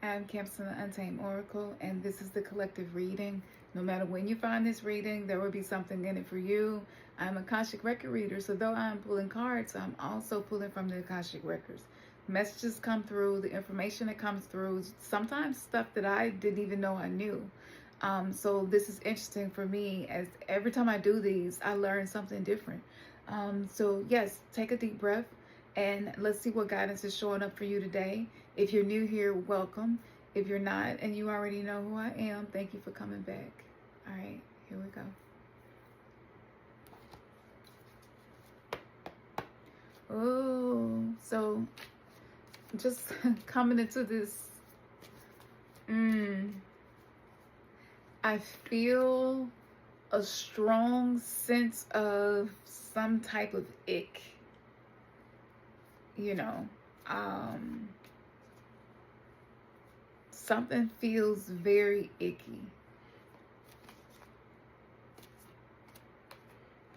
I'm Kamala Untamed Oracle, and this is the collective reading. No matter when you find this reading, there will be something in it for you. I'm a Akashic Record reader, so though I'm pulling cards, I'm also pulling from the Akashic Records. Messages come through, the information that comes through, sometimes stuff that I didn't even know I knew. So this is interesting for me, as every time I do these, I learn something different. So yes, take a deep breath. And let's see what guidance is showing up for you today. If you're new here, welcome. If you're not and you already know who I am, thank you for coming back. All right, here we go. Oh, so just coming into this, I feel a strong sense of some type of ick. You know, something feels very icky.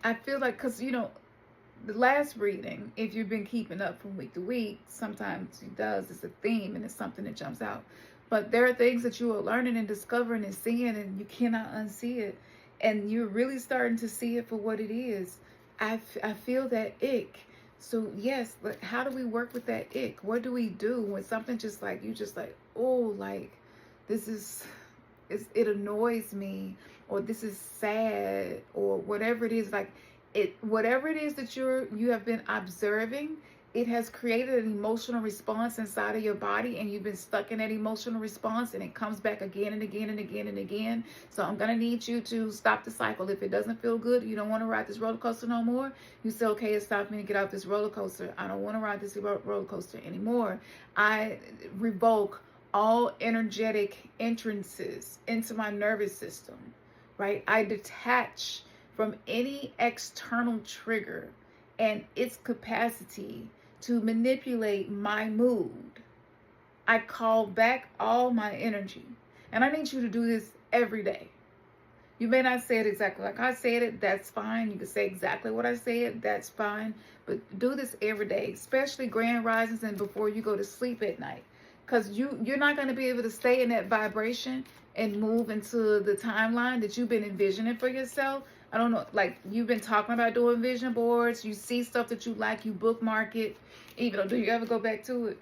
I feel like, because, you know, the last reading, if you've been keeping up from week to week, sometimes it does, it's a theme and it's something that jumps out. But there are things that you are learning and discovering and seeing, and you cannot unsee it. And you're really starting to see it for what it is. I feel that ick. So yes, but how do we work with that ick? What do we do when something just like, you just like, oh, like this is, it annoys me, or this is sad, or whatever it is, like whatever it is that you have been observing, it has created an emotional response inside of your body, and you've been stuck in that emotional response, and it comes back again and again and again and again. So I'm going to need you to stop the cycle. If it doesn't feel good, you don't want to ride this roller coaster no more, you say, okay, it's time for me to get off this roller coaster. I don't want to ride this roller coaster anymore. I revoke all energetic entrances into my nervous system, right? I detach from any external trigger and its capacity to manipulate my mood. I call back all my energy. And I need you to do this every day. You may not say it exactly like I said it, that's fine. You can say exactly what I said, that's fine. But do this every day, especially grand risings and before you go to sleep at night. Because you're not going to be able to stay in that vibration and move into the timeline that you've been envisioning for yourself. I don't know, like you've been talking about doing vision boards. You see stuff that you like, you bookmark it. Even though, do you ever go back to it?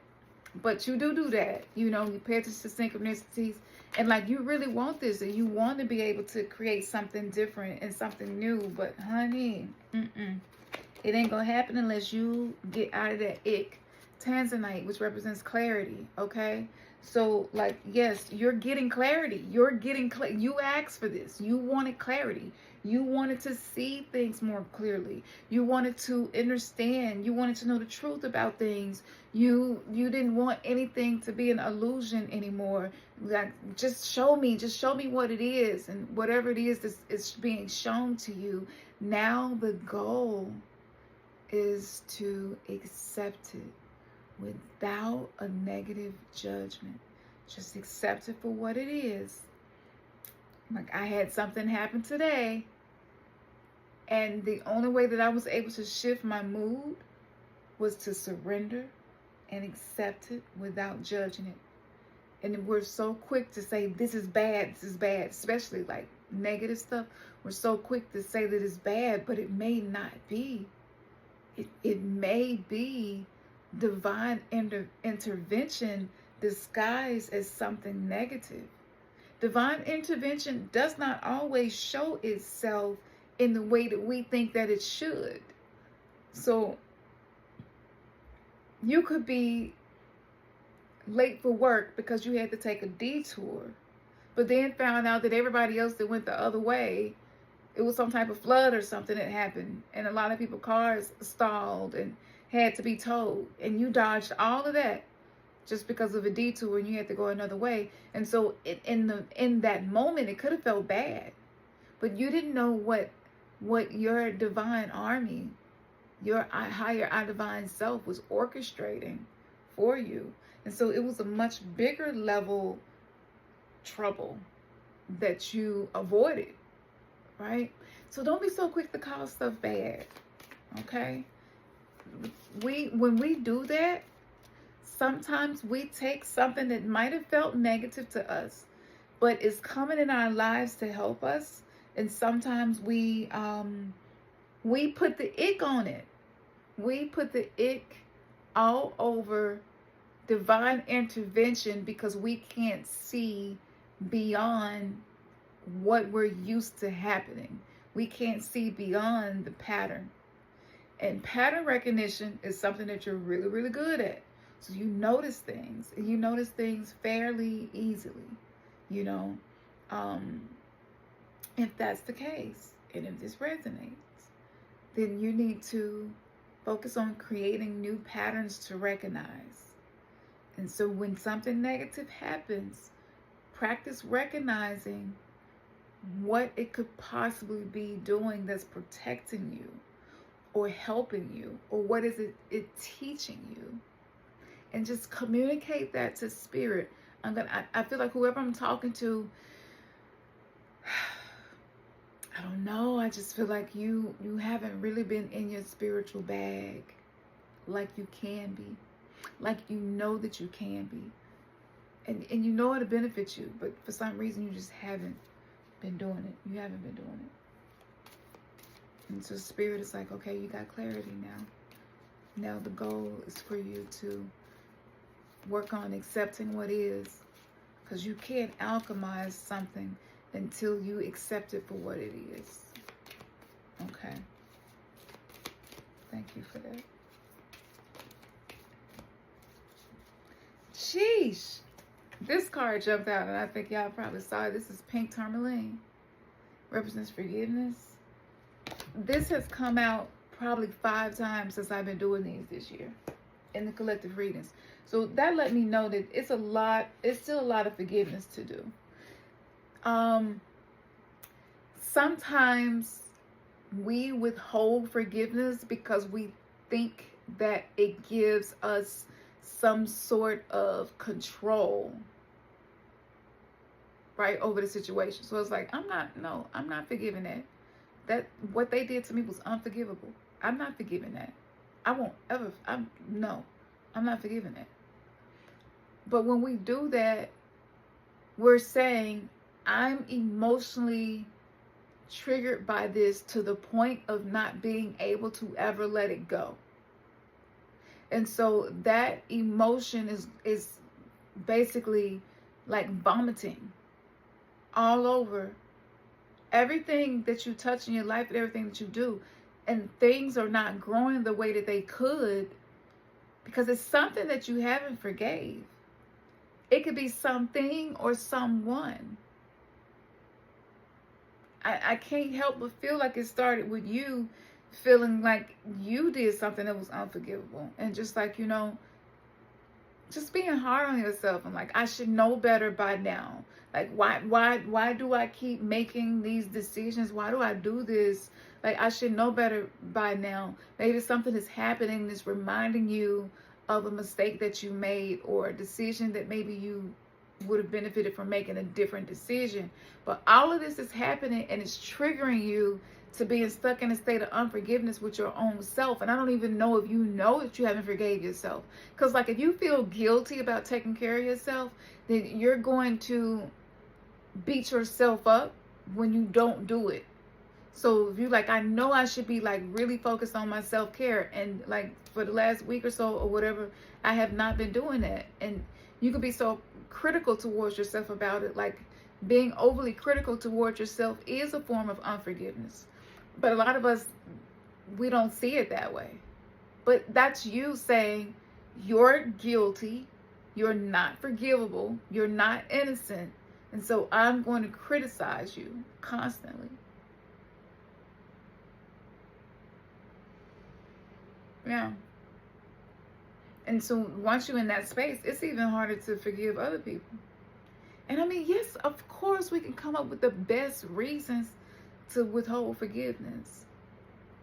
But you do that. You know, you pay attention to synchronicities. And like you really want this, and you want to be able to create something different and something new. But honey, it ain't going to happen unless you get out of that ick. Tanzanite, which represents clarity, okay? So, like, yes, you're getting clarity. You're getting you asked for this. You wanted clarity. You wanted to see things more clearly. You wanted to understand. You wanted to know the truth about things. You didn't want anything to be an illusion anymore. Like, just show me what it is, and whatever it is that's being shown to you. Now the goal is to accept it without a negative judgment. Just accept it for what it is. Like, I had something happen today, and the only way that I was able to shift my mood was to surrender and accept it without judging it. And we're so quick to say, this is bad, especially like negative stuff. We're so quick to say that it's bad, but it may not be. It may be divine intervention disguised as something negative. Divine intervention does not always show itself in the way that we think that it should. So you could be late for work because you had to take a detour, but then found out that everybody else that went the other way, it was some type of flood or something that happened, and a lot of people's cars stalled and had to be towed, and you dodged all of that just because of a detour, and you had to go another way. And so in that moment, it could have felt bad, but you didn't know what your divine army, your higher I divine self was orchestrating for you. And so it was a much bigger level trouble that you avoided, right? So don't be so quick to call stuff bad, okay? When we do that, Sometimes we take something that might have felt negative to us, but is coming in our lives to help us. And sometimes we put the ick on it. We put the ick all over divine intervention because we can't see beyond what we're used to happening. We can't see beyond the pattern. And pattern recognition is something that you're really, really good at. So you notice things, and you notice things fairly easily, you know. If that's the case, and if this resonates, then you need to focus on creating new patterns to recognize. And so when something negative happens, practice recognizing what it could possibly be doing that's protecting you or helping you, or what is it teaching you. And just communicate that to spirit. I feel like whoever I'm talking to, I don't know, I just feel like you haven't really been in your spiritual bag like you can be. Like you know that you can be. And you know it'll benefit you, but for some reason you just haven't been doing it. You haven't been doing it. And so spirit is like, okay, you got clarity now. Now the goal is for you to work on accepting what is, because you can't alchemize something until you accept it for what it is. Okay. Thank you for that. Sheesh. This card jumped out, and I think y'all probably saw it. This is pink tourmaline. Represents forgiveness. This has come out probably 5 times since I've been doing these this year in the collective readings. So that let me know that it's still a lot of forgiveness to do. Sometimes we withhold forgiveness because we think that it gives us some sort of control, right, over the situation. So it's like, I'm not forgiving that. That what they did to me was unforgivable. I'm not forgiving that. I won't ever, I'm not forgiving that. But when we do that, we're saying, I'm emotionally triggered by this to the point of not being able to ever let it go. And so that emotion is basically like vomiting all over everything that you touch in your life and everything that you do. And things are not growing the way that they could because it's something that you haven't forgave. It could be something or someone. I can't help but feel like it started with you feeling like you did something that was unforgivable. And just like, just being hard on yourself and like, I should know better by now. Like, why do I keep making these decisions? Why do I do this? Like, I should know better by now. Maybe something is happening that's reminding you of a mistake that you made or a decision that maybe you would have benefited from making a different decision. But all of this is happening and it's triggering you to being stuck in a state of unforgiveness with your own self. And I don't even know if you know that you haven't forgave yourself. Because like if you feel guilty about taking care of yourself, then you're going to beat yourself up when you don't do it. So if you like, I know I should be like really focused on my self-care, and like for the last week or so or whatever, I have not been doing that. And you could be so critical towards yourself about it. Like being overly critical towards yourself is a form of unforgiveness. But a lot of us, we don't see it that way. But that's you saying you're guilty, you're not forgivable, you're not innocent, and so I'm going to criticize you constantly. Yeah. And so once you're in that space, it's even harder to forgive other people. And I mean, yes, of course we can come up with the best reasons to withhold forgiveness,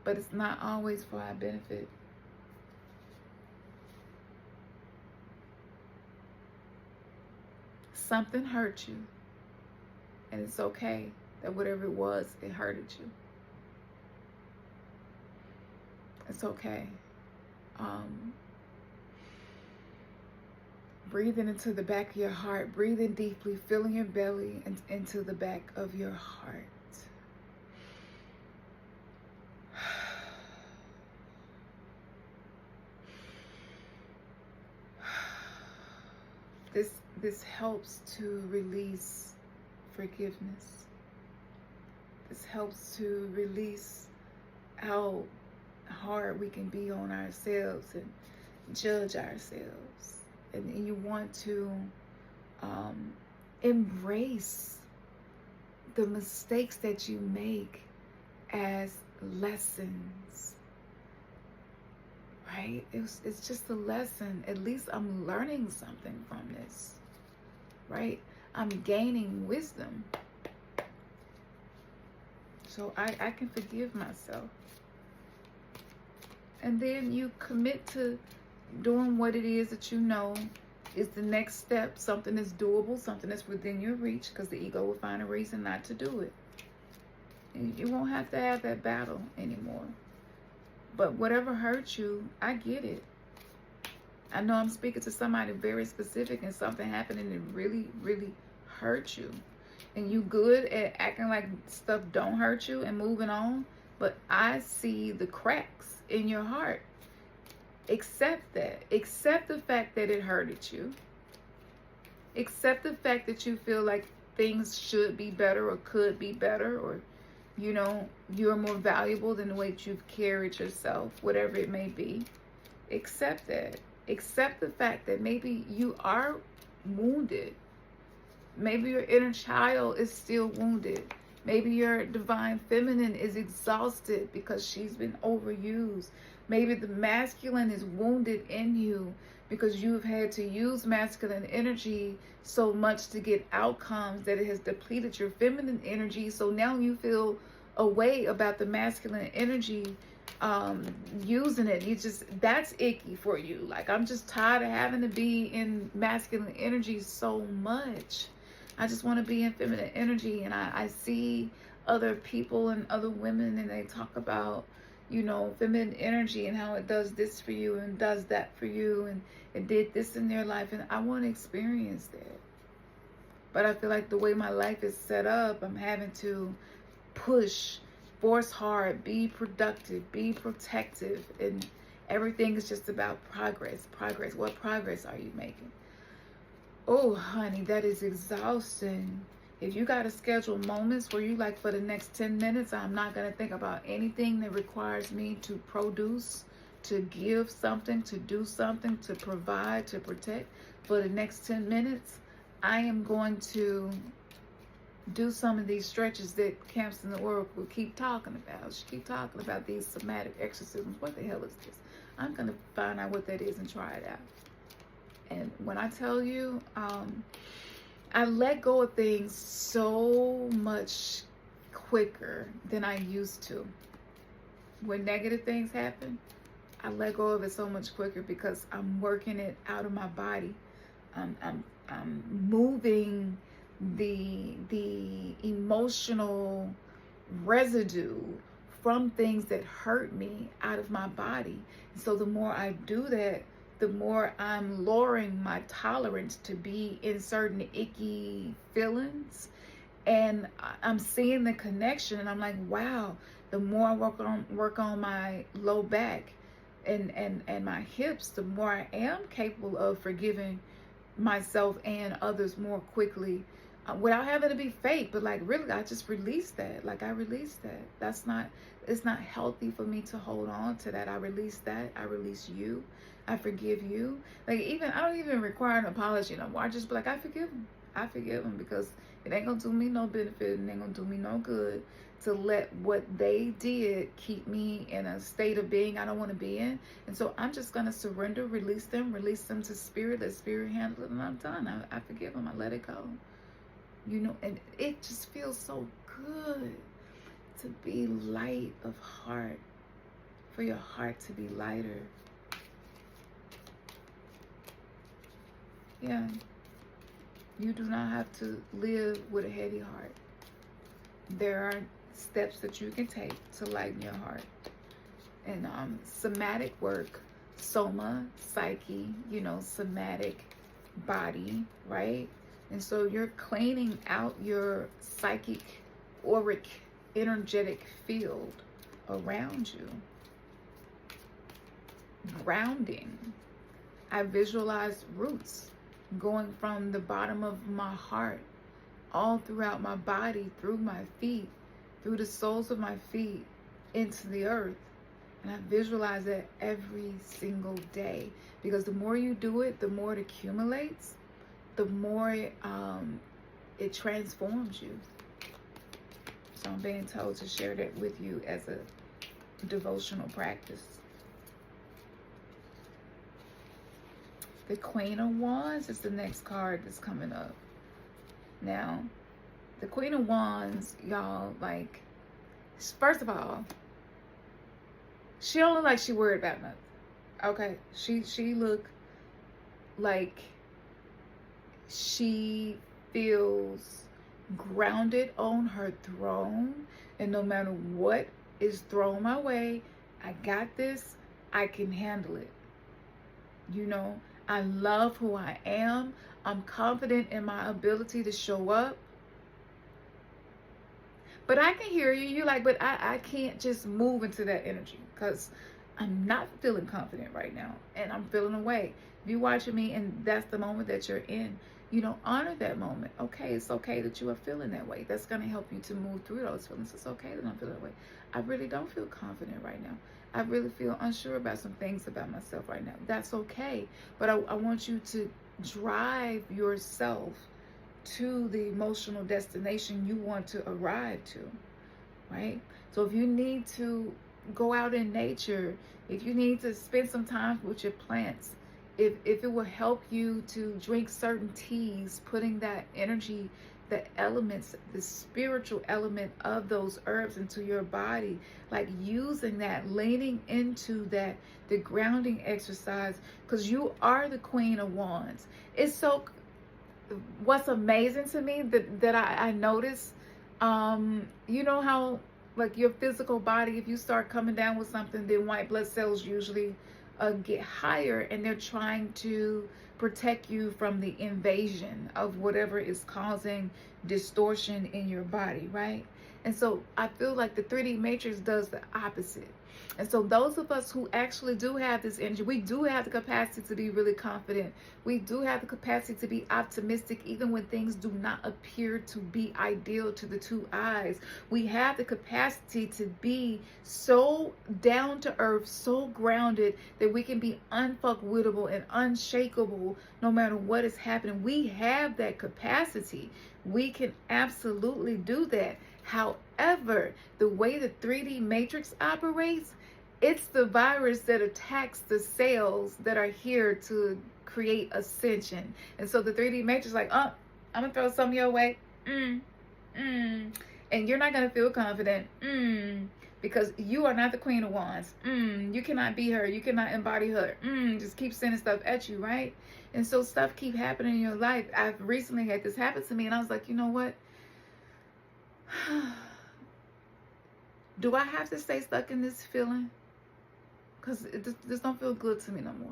but it's not always for our benefit. Something hurt you, and it's okay that whatever it was, it hurted you. It's okay. Breathing into the back of your heart. Breathing deeply, filling your belly and into the back of your heart. This helps to release forgiveness. This helps to release how hard we can be on ourselves and judge ourselves. And you want to embrace the mistakes that you make as lessons. Right? It's just a lesson. At least I'm learning something from this. Right? I'm gaining wisdom. So I can forgive myself. And then you commit to doing what it is that you know is the next step. Something that's doable, something that's within your reach, because the ego will find a reason not to do it. And you won't have to have that battle anymore. But whatever hurts you, I get it. I know I'm speaking to somebody very specific and something happened and it really, really hurt you. And you good at acting like stuff don't hurt you and moving on. But I see the cracks in your heart. Accept that. Accept the fact that it hurted you. Accept the fact that you feel like things should be better or could be better, or, you know, you're more valuable than the way that you've carried yourself, whatever it may be. Accept that. Accept the fact that maybe you are wounded. Maybe your inner child is still wounded. Maybe your divine feminine is exhausted because she's been overused. Maybe the masculine is wounded in you because you've had to use masculine energy so much to get outcomes that it has depleted your feminine energy. So now you feel a way about the masculine energy, using it. That's icky for you. Like, I'm just tired of having to be in masculine energy so much. I just want to be in feminine energy. And I see other people and other women, and they talk about, you know, feminine energy and how it does this for you and does that for you, and it did this in their life, and I want to experience that. But I feel like the way my life is set up, I'm having to push, force hard, be productive, be protective, and everything is just about progress. Progress. What progress are you making? Oh, honey, that is exhausting. If you got to schedule moments where you like, for the next 10 minutes, I'm not going to think about anything that requires me to produce, to give something, to do something, to provide, to protect. For the next 10 minutes, I am going to do some of these stretches that Camps in the World will keep talking about. She keep talking about these somatic exorcisms. What the hell is this? I'm going to find out what that is and try it out. And when I tell you, I let go of things so much quicker than I used to. When negative things happen, I let go of it so much quicker because I'm working it out of my body. I'm moving the emotional residue from things that hurt me out of my body. So the more I do that, the more I'm lowering my tolerance to be in certain icky feelings. And I'm seeing the connection, and I'm like, wow, the more I work on my low back and my hips, the more I am capable of forgiving myself and others more quickly, without having to be fake. But like, really, I just released that. Like, I released that. It's not healthy for me to hold on to that. I release that. I release you. I forgive you. Like, I don't even require an apology no more. I just be like, I forgive him. I forgive him, because it ain't gonna do me no benefit, and it ain't gonna do me no good to let what they did keep me in a state of being I don't want to be in. And so I'm just gonna surrender, release them to spirit, let spirit handle it, and I'm done. I forgive them. I let it go. You know, and it just feels so good to be light of heart, for your heart to be lighter. Yeah, you do not have to live with a heavy heart. There are steps that you can take to lighten your heart. And somatic work, soma, psyche, you know, somatic body, right? And so you're cleaning out your psychic, auric, energetic field around you. Grounding. I visualize roots going from the bottom of my heart all throughout my body, through my feet, through the soles of my feet, into the earth. And I visualize it every single day, because the more you do it, the more it accumulates, the more it transforms you. So I'm being told to share that with you as a devotional practice. The Queen of Wands is the next card that's coming up. Now, the Queen of Wands, y'all, like, first of all, she don't look like she worried about nothing. Okay? She look like she feels grounded on her throne, and no matter what is thrown my way, I got this. I can handle it. You know, I love who I am. I'm confident in my ability to show up. But I can hear you. You're like, but I can't just move into that energy because I'm not feeling confident right now. And I'm feeling away. If you're watching me and that's the moment that you're in, you know, honor that moment. Okay, it's okay that you are feeling that way. That's going to help you to move through those feelings. It's okay that I'm feeling that way. I really don't feel confident right now. I really feel unsure about some things about myself right now. That's okay. But I want you to drive yourself to the emotional destination you want to arrive to, right? So if you need to go out in nature, if you need to spend some time with your plants, if it will help you to drink certain teas, putting that energy, the elements, the spiritual element of those herbs into your body, like using that, leaning into that, the grounding exercise, because you are the Queen of Wands. It's so, what's amazing to me that I notice, you know how like your physical body, if you start coming down with something, then white blood cells usually get higher, and they're trying to protect you from the invasion of whatever is causing distortion in your body, right? And so I feel like the 3D matrix does the opposite. And so those of us who actually do have this energy, we do have the capacity to be really confident. We do have the capacity to be optimistic even when things do not appear to be ideal to the two eyes. We have the capacity to be so down to earth, so grounded that we can be unfuckwittable and unshakable no matter what is happening. We have that capacity. We can absolutely do that. However, the way the 3D matrix operates, it's the virus that attacks the cells that are here to create ascension. And so the 3D matrix is like, oh, I'm going to throw some your way. And you're not going to feel confident. Because you are not the Queen of Wands. You cannot be her. You cannot embody her. Just keep sending stuff at you, right? And so stuff keep happening in your life. I've recently had this happen to me, and I was like, you know what? Do I have to stay stuck in this feeling? Because this don't feel good to me no more.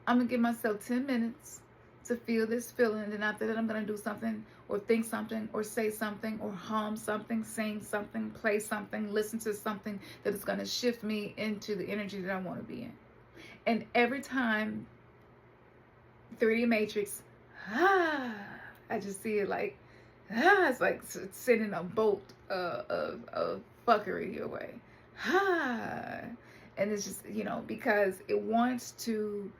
I'm going to give myself 10 minutes to feel this feeling. And then after that, I'm going to do something or think something or say something or hum something, sing something, play something, listen to something that is going to shift me into the energy that I want to be in. And every time 3D Matrix, I just see it like, it's like sending a bolt of fuckery your way. And it's just, you know, because it wants to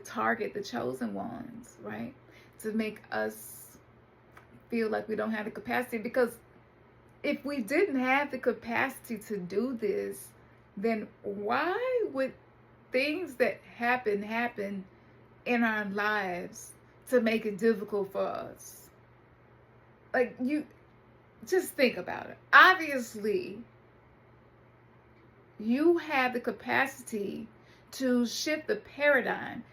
target the chosen ones, right? To make us feel like we don't have the capacity. Because if we didn't have the capacity to do this, then why would things that happen in our lives to make it difficult for us? Like, you just think about it. Obviously, you have the capacity to shift the paradigm.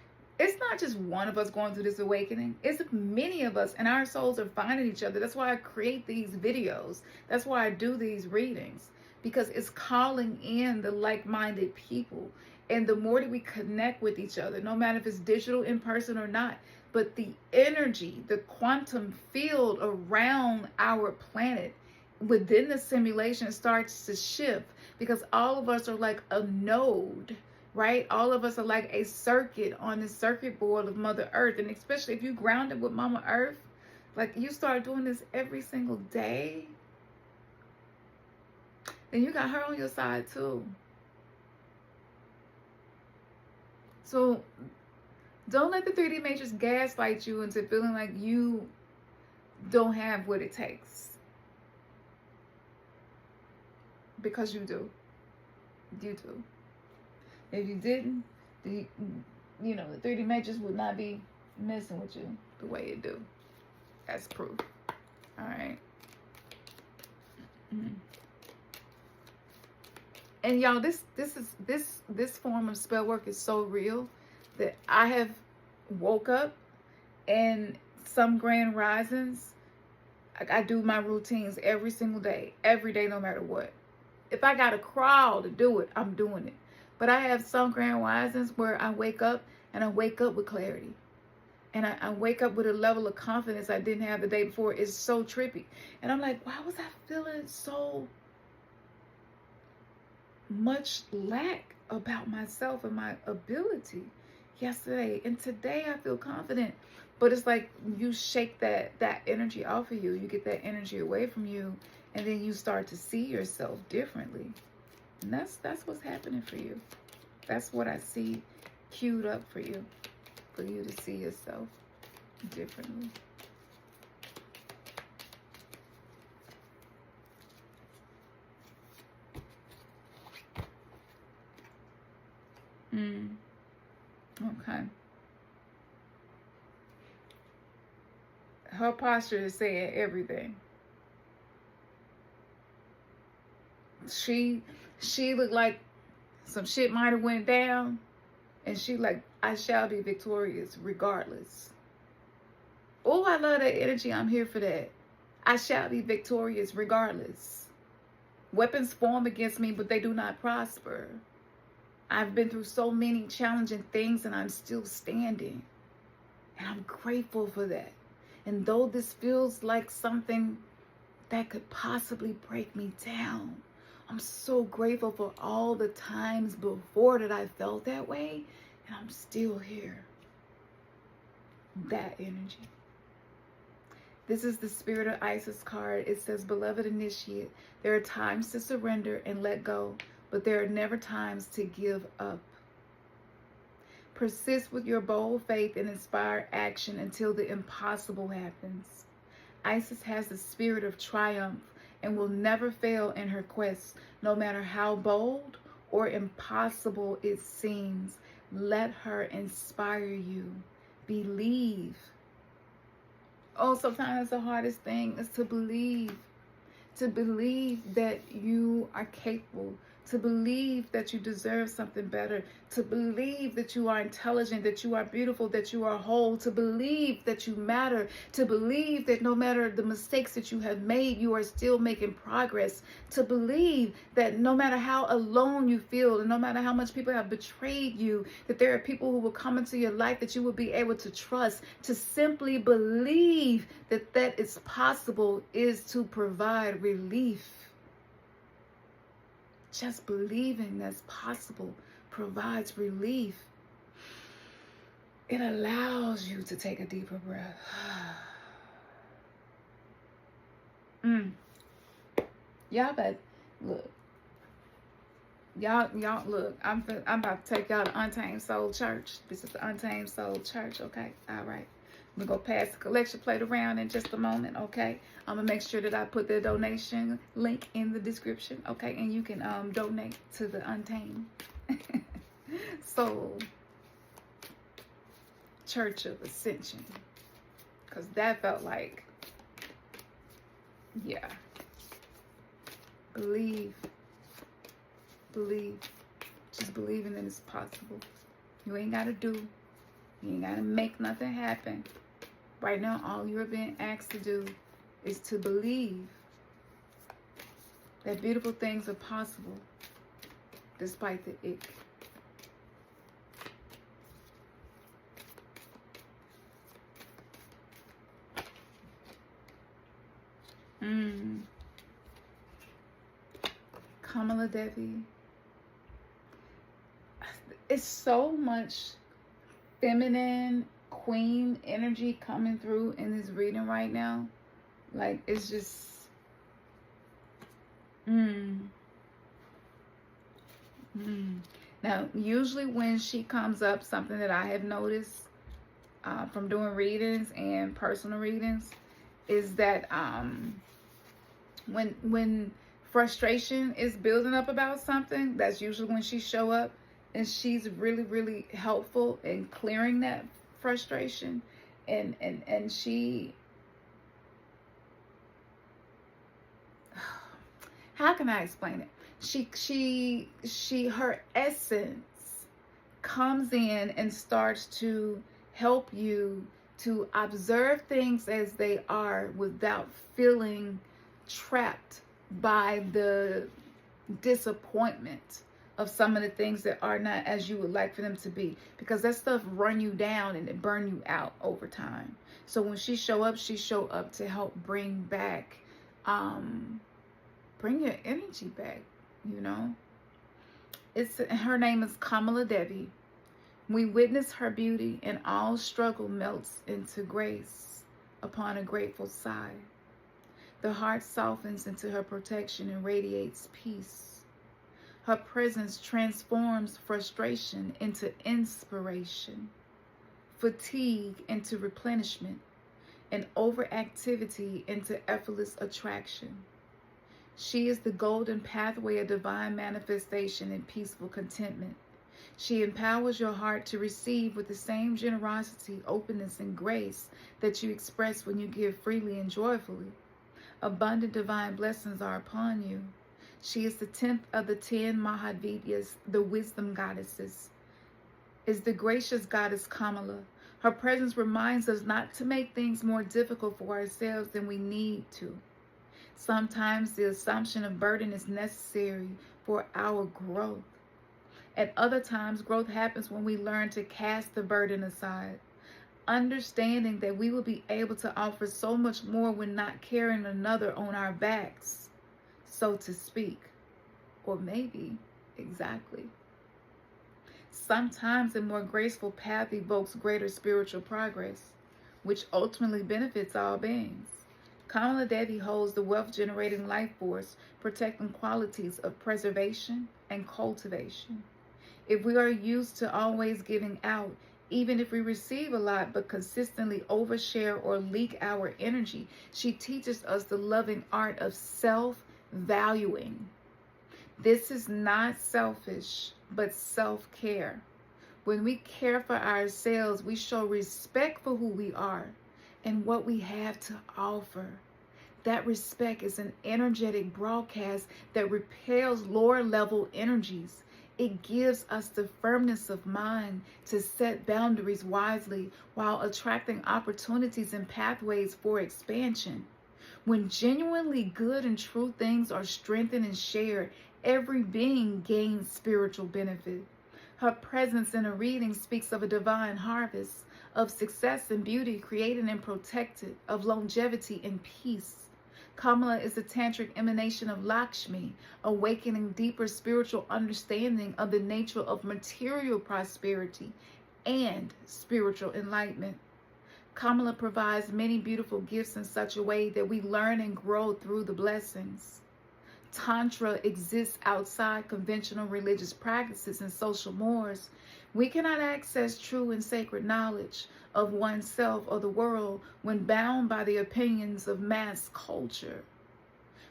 It's not just one of us going through this awakening. It's many of us, and our souls are finding each other. That's why I create these videos. That's why I do these readings, because it's calling in the like-minded people. And the more that we connect with each other, no matter if it's digital, in person or not, but the energy, the quantum field around our planet within the simulation starts to shift, because all of us are like a node, right? All of us are like a circuit on the circuit board of Mother Earth. And especially if you grounded with Mama Earth, like you start doing this every single day, then you got her on your side too. So don't let the 3D matrix gaslight you into feeling like you don't have what it takes. Because you do. You do. If you didn't, the 3D matrix would not be messing with you the way it do. That's proof. All right. And y'all, this form of spell work is so real that I have woke up, and some grand risings, I do my routines every single day, no matter what. If I gotta crawl to do it, I'm doing it. But I have some grand risings where I wake up, and I wake up with clarity. And I wake up with a level of confidence I didn't have the day before. It's so trippy. And I'm like, why was I feeling so much lack about myself and my ability yesterday? And today I feel confident. But it's like you shake that energy off of you. You get that energy away from you. And then you start to see yourself differently. And that's what's happening for you. That's what I see queued up for you to see yourself differently. Okay. Her posture is saying everything. She looked like some shit might have went down, and she like, I shall be victorious regardless. Oh, I love that energy. I'm here for that. I shall be victorious regardless. Weapons form against me, but they do not prosper. I've been through so many challenging things, and I'm still standing. And I'm grateful for that. And though this feels like something that could possibly break me down, I'm so grateful for all the times before that I felt that way, and I'm still here. That energy. This is the Spirit of Isis card. It says, Beloved Initiate, there are times to surrender and let go, but there are never times to give up. Persist with your bold faith and inspire action until the impossible happens. Isis has the spirit of triumph and will never fail in her quest, no matter how bold or impossible it seems. Let her inspire you. Believe. Oh, sometimes the hardest thing is to believe. To believe that you are capable. To believe that you deserve something better. To believe that you are intelligent, that you are beautiful, that you are whole. To believe that you matter. To believe that no matter the mistakes that you have made, you are still making progress. To believe that no matter how alone you feel, and no matter how much people have betrayed you, that there are people who will come into your life that you will be able to trust. To simply believe that that is possible is to provide relief. Just believing that's possible provides relief. It allows you to take a deeper breath. Y'all bet. Look. Y'all look. I'm about to take y'all to Untamed Soul Church. This is the Untamed Soul Church, okay? All right. We're going to pass the collection plate around in just a moment, okay? I'm going to make sure that I put the donation link in the description, okay? And you can donate to the Untamed Soul Church of Ascension. Because that felt like, yeah. Believe. Believe. Just believing that it's possible. You ain't got to do. You ain't got to make nothing happen. Right now, all you're being asked to do is to believe that beautiful things are possible despite the ick. Mm. Kamala Devi. It's so much feminine queen energy coming through in this reading right now. Like, it's just... Now, usually when she comes up, something that I have noticed from doing readings and personal readings is that when frustration is building up about something, that's usually when she show up, and she's really, really helpful in clearing that frustration, and she... How can I explain it? Her essence comes in and starts to help you to observe things as they are without feeling trapped by the disappointment of some of the things that are not as you would like for them to be, because that stuff run you down and it burn you out over time. So when she show up to help bring back bring your energy back, you know. Her name is Kamala Devi. We witness her beauty, and all struggle melts into grace upon a grateful sigh. The heart softens into her protection and radiates peace. Her presence transforms frustration into inspiration, fatigue into replenishment, and overactivity into effortless attraction. She is the golden pathway of divine manifestation and peaceful contentment. She empowers your heart to receive with the same generosity, openness, and grace that you express when you give freely and joyfully. Abundant divine blessings are upon you. She is the 10th of the 10 Mahavidyas, the wisdom goddesses. Is the gracious goddess Kamala. Her presence reminds us not to make things more difficult for ourselves than we need to. Sometimes the assumption of burden is necessary for our growth. At other times, growth happens when we learn to cast the burden aside, understanding that we will be able to offer so much more when not carrying another on our backs, so to speak. Or maybe, exactly. Sometimes a more graceful path evokes greater spiritual progress, which ultimately benefits all beings. Kamala Devi holds the wealth-generating life force, protecting qualities of preservation and cultivation. If we are used to always giving out, even if we receive a lot but consistently overshare or leak our energy, she teaches us the loving art of self-valuing. This is not selfish, but self-care. When we care for ourselves, we show respect for who we are and what we have to offer. That respect is an energetic broadcast that repels lower level energies. It gives us the firmness of mind to set boundaries wisely while attracting opportunities and pathways for expansion. When genuinely good and true things are strengthened and shared, every being gains spiritual benefit. Her presence in a reading speaks of a divine harvest, of success and beauty created and protected, of longevity and peace. Kamala is the tantric emanation of Lakshmi, awakening deeper spiritual understanding of the nature of material prosperity and spiritual enlightenment. Kamala provides many beautiful gifts in such a way that we learn and grow through the blessings. Tantra exists outside conventional religious practices and social mores. We cannot access true and sacred knowledge of oneself or the world when bound by the opinions of mass culture.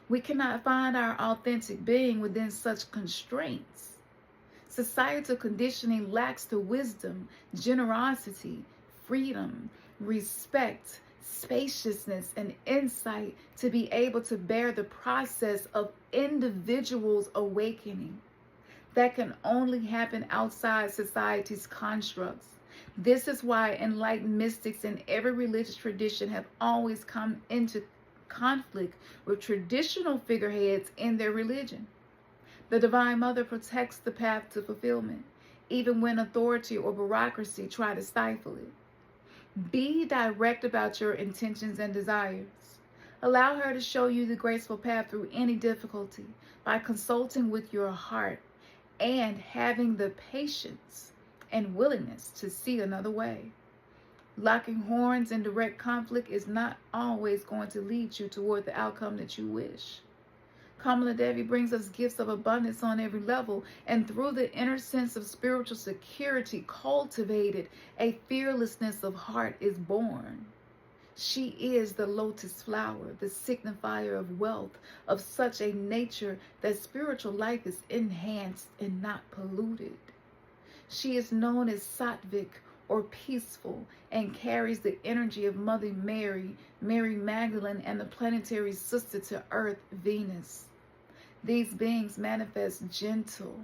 We cannot find our authentic being within such constraints. Societal conditioning lacks the wisdom, generosity, freedom, respect, spaciousness, and insight to be able to bear the process of individuals' awakening. That can only happen outside society's constructs. This is why enlightened mystics in every religious tradition have always come into conflict with traditional figureheads in their religion. The Divine Mother protects the path to fulfillment, even when authority or bureaucracy try to stifle it. Be direct about your intentions and desires. Allow her to show you the graceful path through any difficulty by consulting with your heart and having the patience and willingness to see another way. Locking horns in direct conflict is not always going to lead you toward the outcome that you wish. Kamala Devi brings us gifts of abundance on every level, and through the inner sense of spiritual security cultivated, a fearlessness of heart is born. She is the lotus flower, the signifier of wealth, of such a nature that spiritual life is enhanced and not polluted. She is known as sattvic, or peaceful, and carries the energy of Mother Mary, Mary Magdalene, and the planetary sister to Earth, Venus. These beings manifest gentle,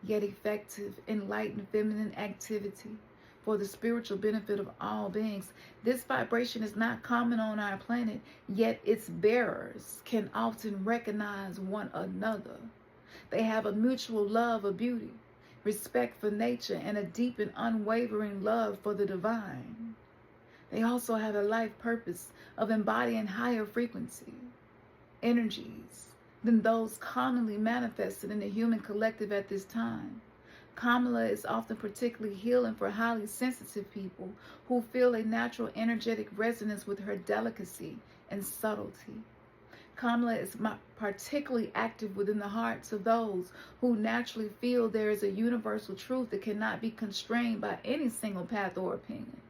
yet effective, enlightened feminine activity for the spiritual benefit of all beings. This vibration is not common on our planet, yet its bearers can often recognize one another. They have a mutual love of beauty, respect for nature, and a deep and unwavering love for the divine. They also have a life purpose of embodying higher frequency energies than those commonly manifested in the human collective at this time. Kamala is often particularly healing for highly sensitive people who feel a natural energetic resonance with her delicacy and subtlety. Kamala is particularly active within the hearts of those who naturally feel there is a universal truth that cannot be constrained by any single path or opinion.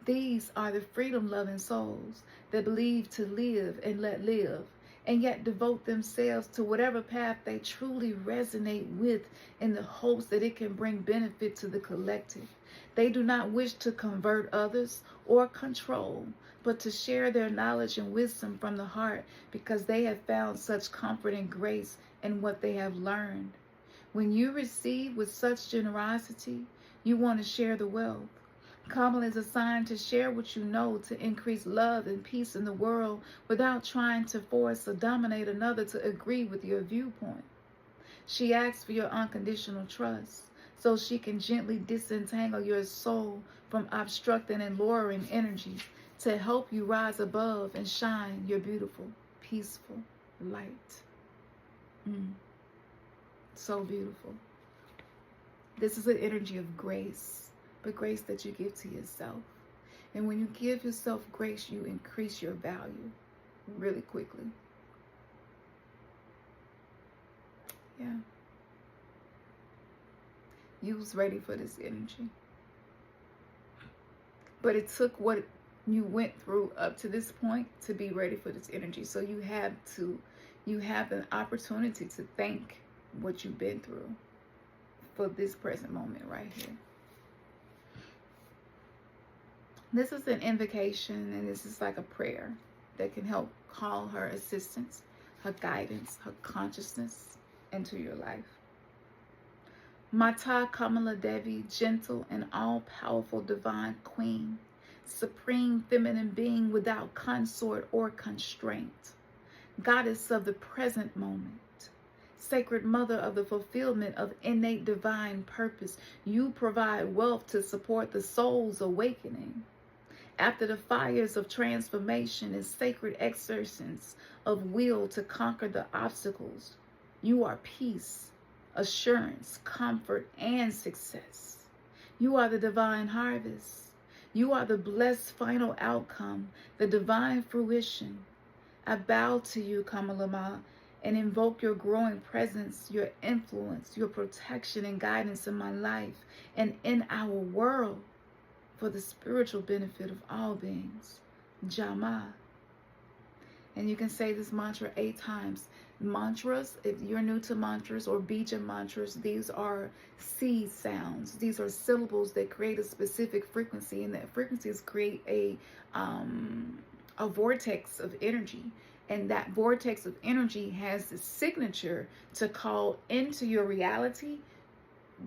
These are the freedom-loving souls that believe to live and let live, and yet devote themselves to whatever path they truly resonate with in the hopes that it can bring benefit to the collective. They do not wish to convert others or control, but to share their knowledge and wisdom from the heart because they have found such comfort and grace in what they have learned. When you receive with such generosity, you want to share the wealth. Kamala is assigned to share what you know to increase love and peace in the world without trying to force or dominate another to agree with your viewpoint. She asks for your unconditional trust so she can gently disentangle your soul from obstructing and lowering energies to help you rise above and shine your beautiful, peaceful light. So beautiful. This is an energy of grace. But grace that you give to yourself. And when you give yourself grace, you increase your value really quickly. Yeah. You was ready for this energy. But it took what you went through up to this point to be ready for this energy. So you have an opportunity to thank what you've been through for this present moment right here. This is an invocation, and this is like a prayer that can help call her assistance, her guidance, her consciousness into your life. Mata Kamala Devi, gentle and all-powerful divine queen, supreme feminine being without consort or constraint, goddess of the present moment, sacred mother of the fulfillment of innate divine purpose, you provide wealth to support the soul's awakening. After the fires of transformation and sacred exertions of will to conquer the obstacles, you are peace, assurance, comfort, and success. You are the divine harvest. You are the blessed final outcome, the divine fruition. I bow to you, Kamala Ma, and invoke your growing presence, your influence, your protection and guidance in my life and in our world, for the spiritual benefit of all beings. Jama. And you can say this mantra 8 times. Mantras, if you're new to mantras or bija mantras, these are seed sounds. These are syllables that create a specific frequency, and that frequencies create a vortex of energy. And that vortex of energy has the signature to call into your reality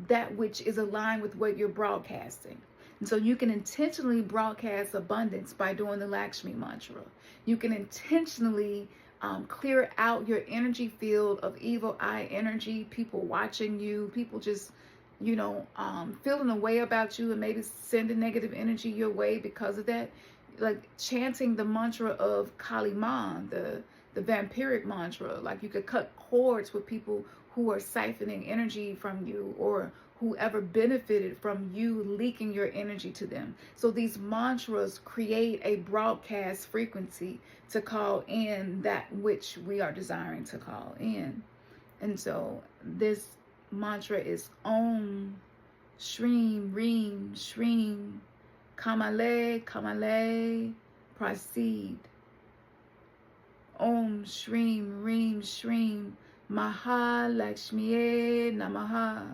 that which is aligned with what you're broadcasting. And so you can intentionally broadcast abundance by doing the Lakshmi mantra. You can intentionally clear out your energy field of evil eye energy, people watching you, people just, feeling a way about you and maybe sending negative energy your way because of that. like chanting the mantra of Kaliman, the vampiric mantra. Like you could cut cords with people who are siphoning energy from you, or whoever benefited from you leaking your energy to them. So these mantras create a broadcast frequency to call in that which we are desiring to call in. And so this mantra is Om Shreem Reem Shreem Kamale Kamale Prasid. Om Shreem Reem Shreem Mahalakshmiye Namaha.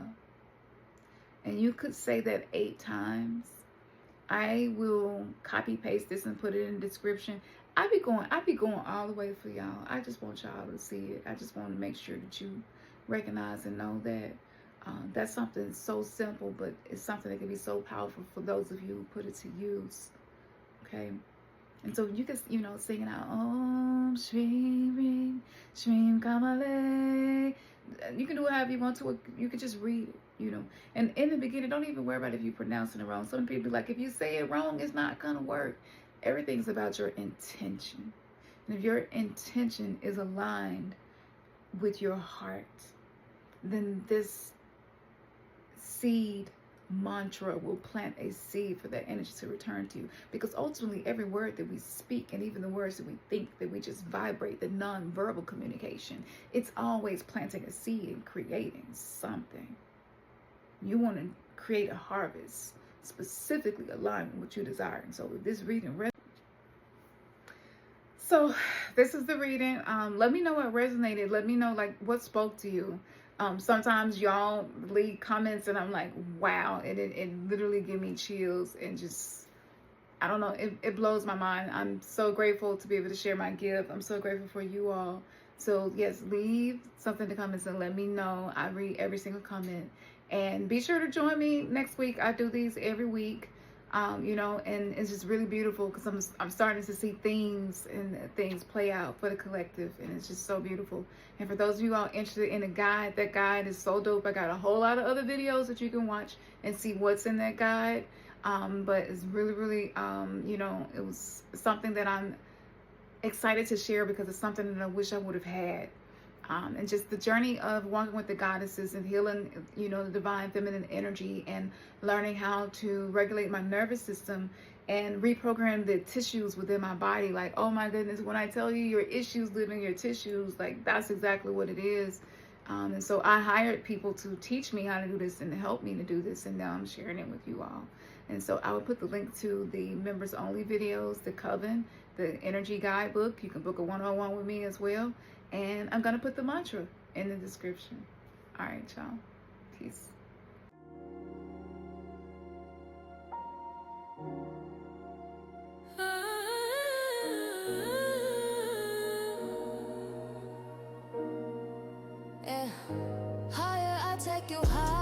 And you could say that 8 times. I will copy paste this and put it in the description. I be going all the way for y'all. I just want y'all to see it. I just want to make sure that you recognize and know that that's something so simple, but it's something that can be so powerful for those of you who put it to use. Okay. And so you can, sing it out. Om Shreem Ring Shreem Kamale. You can do it however you want to. You can just read it, And in the beginning, don't even worry about if you're pronouncing it wrong. Some people be like, if you say it wrong, it's not going to work. Everything's about your intention. And if your intention is aligned with your heart, then this seed mantra will plant a seed for that energy to return to you. Because ultimately, every word that we speak, and even the words that we think, that we just vibrate, the non-verbal communication, it's always planting a seed and creating something. You want to create a harvest specifically aligned with what you desire. And so if this reading so this is the reading. Let me know what resonated. Let me know what spoke to you. Sometimes y'all leave comments and I'm like, wow, and it literally give me chills and just, I don't know, it blows my mind. I'm so grateful to be able to share my gift. I'm so grateful for you all. So yes, leave something in the comments and let me know. I read every single comment. And be sure to join me next week. I do these every week. And it's just really beautiful because I'm starting to see themes and things play out for the collective, and it's just so beautiful. And for those of you all interested in a guide, that guide is so dope. I got a whole lot of other videos that you can watch and see what's in that guide. But it's really, really, it was something that I'm excited to share because it's something that I wish I would have had. And just the journey of walking with the goddesses and healing, the divine feminine energy, and learning how to regulate my nervous system and reprogram the tissues within my body. Like, oh my goodness, when I tell you your issues live in your tissues, like that's exactly what it is. And so I hired people to teach me how to do this and to help me to do this. And now I'm sharing it with you all. And so I will put the link to the members only videos, the Coven, the energy guidebook. You can book a one-on-one with me as well. And I'm going to put the mantra in the description. All right, y'all. Peace. Yeah. Higher, I take you higher.